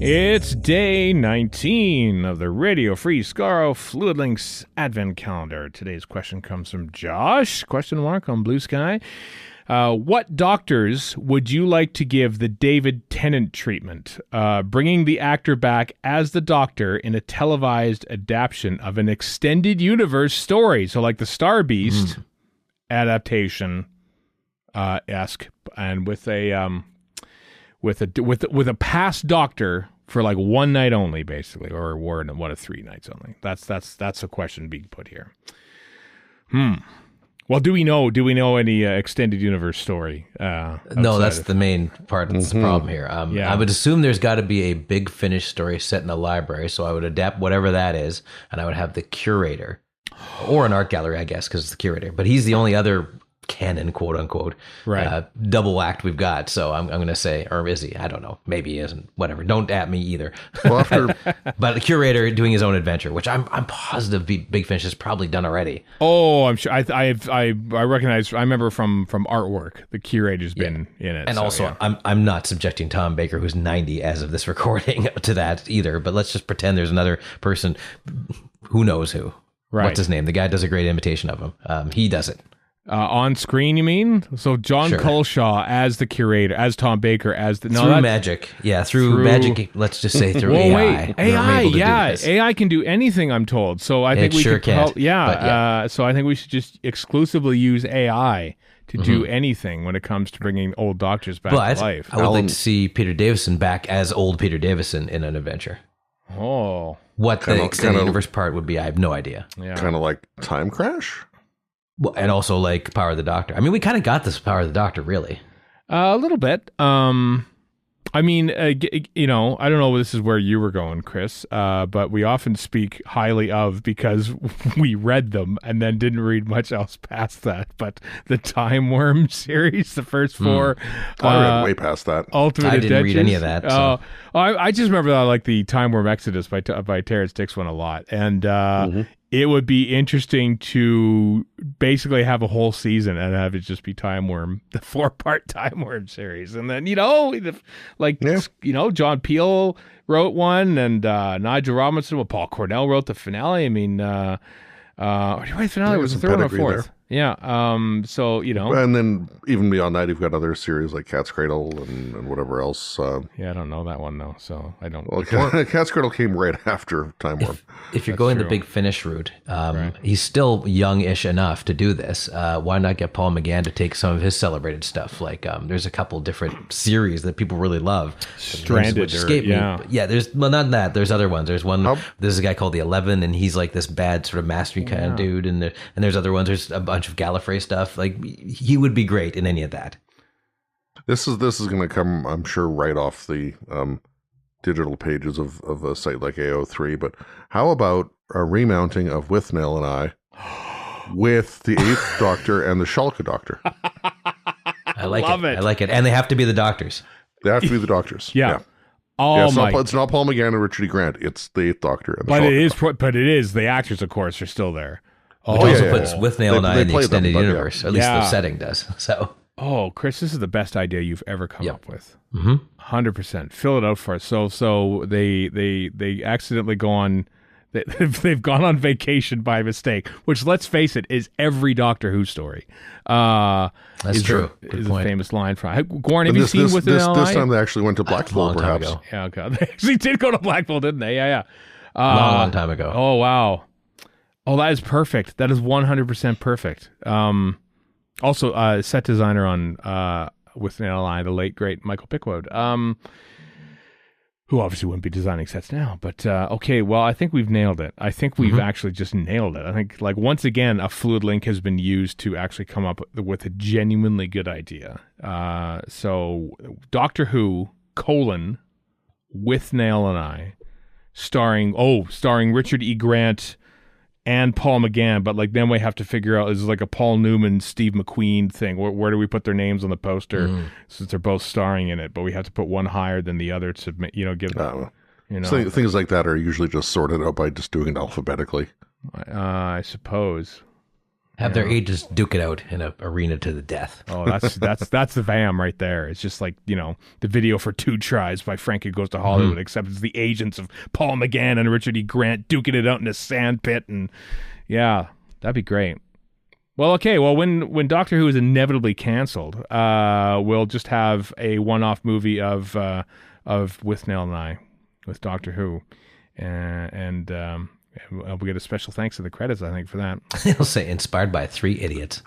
It's day 19 of the Radio Free Skaro Fluid Links Advent Calendar. Today's question comes from Josh, question mark on Blue Sky. What doctors would you like to give the David Tennant treatment? Bringing the actor back as the Doctor in a televised adaptation of an extended universe story. So like the Star Beast adaptation esque, and with a past Doctor for like one night only, basically, or one of 3 nights only. That's a question being put here. Well, do we know any extended universe story? No, that's the main part. That's the problem here. I would assume there's got to be a Big Finish story set in a library, so I would adapt whatever that is, and I would have the curator, or an art gallery, I guess, because it's the curator. But he's the only other canon, quote unquote, double act we've got. So I'm going to say, or is he? I don't know. Maybe he isn't. Whatever. Don't at me either. Well, but the curator doing his own adventure, which I'm positive Big Finish has probably done already. Oh, I'm sure. I recognize. I remember from artwork, the curator's been in it. And also, I'm not subjecting Tom Baker, who's 90 as of this recording, to that either. But let's just pretend there's another person. Who knows who? Right. What's his name? The guy does a great imitation of him. He does it. On screen, you mean? So John Culshaw as the curator, as Tom Baker, as the... through magic. Yeah, through magic, let's just say through AI. AI can do anything, I'm told. So I think we should... So I think we should just exclusively use AI to do anything when it comes to bringing old doctors back to life. I would like to see Peter Davison back as old Peter Davison in an adventure. Oh. What the extended universe part would be, I have no idea. Yeah. Kind of like Time Crash? Well, and also like Power of the Doctor. I mean, we kind of got this Power of the Doctor, really. A little bit. I mean, I don't know if this is where you were going, Chris, but we often speak highly of because we read them and then didn't read much else past that. But the Time Worm series, the first 4. I read way past that. Ultimate I didn't read any of that. So. I just remember that I like the Time Worm Exodus by Terrence Dix one a lot. And it would be interesting to basically have a whole season and have it just be Time Worm, the 4-part Time Worm series. And then, John Peel wrote one and Nigel Robinson, Paul Cornell wrote the finale. I mean, the finale was the third or fourth. Yeah. So, And then even beyond that, you've got other series like Cat's Cradle and whatever else. I don't know that one, though. So I don't. Well, Cat's Cradle came right after Time Warp. If you're going the Big Finish route, he's still young-ish enough to do this. Why not get Paul McGann to take some of his celebrated stuff? Like, there's a couple different series that people really love. Stranded. Which escape me. Yeah, not that. There's other ones. There's one, there's a guy called the 11, and he's like this bad sort of mastery kind of dude. And there's other ones. There's a bunch of Gallifrey stuff. Like, he would be great in any of that. This is going to come, I'm sure, right off the digital pages of a site like AO3. But how about a remounting of Withnail and I with the 8th Doctor and the Shulka Doctor? I like it. I like it. And they have to be the Doctors. They have to be the Doctors. Yeah. It's not Paul McGann and Richard E. Grant. It's the 8th Doctor and the Shulka Doctor. But it is. The actors, of course, are still there. Which also puts Withnail and I in the extended universe. At least the setting does. So. Oh, Chris, this is the best idea you've ever come up with. 100%. Fill it out for us. So they accidentally go on. They've gone on vacation by mistake, which, let's face it, is every Doctor Who story. That's true. Is a famous line from Gorn. Have you seen Withnail? This time they actually went to Blackpool, perhaps. Ago. Yeah, okay. They actually did go to Blackpool, didn't they? Yeah. Long time ago. Oh, wow. Oh, that is perfect. That is 100% perfect. Also, set designer on Withnail and I, the late, great Michael Pickwood, who obviously wouldn't be designing sets now. But, okay, well, I think we've nailed it. I think we've actually just nailed it. I think, like, once again, a fluid link has been used to actually come up with a genuinely good idea. So, Doctor Who, Withnail and I, starring Richard E. Grant and Paul McGann, but like then we have to figure out, is it like a Paul Newman, Steve McQueen thing? Where do we put their names on the poster since they're both starring in it? But we have to put one higher than the other to give them, things like that are usually just sorted out by just doing it alphabetically. I suppose. Have their agents duke it out in an arena to the death. Oh, that's the VAM right there. It's just like, the video for 2 Tries by Frankie Goes to Hollywood, except it's the agents of Paul McGann and Richard E. Grant duking it out in a sand pit. And yeah, that'd be great. Well, okay. Well, when Doctor Who is inevitably canceled, we'll just have a one-off movie of Withnail and I with Doctor Who. And we'll get a special thanks in the credits, I think, for that. They'll say inspired by 3 idiots.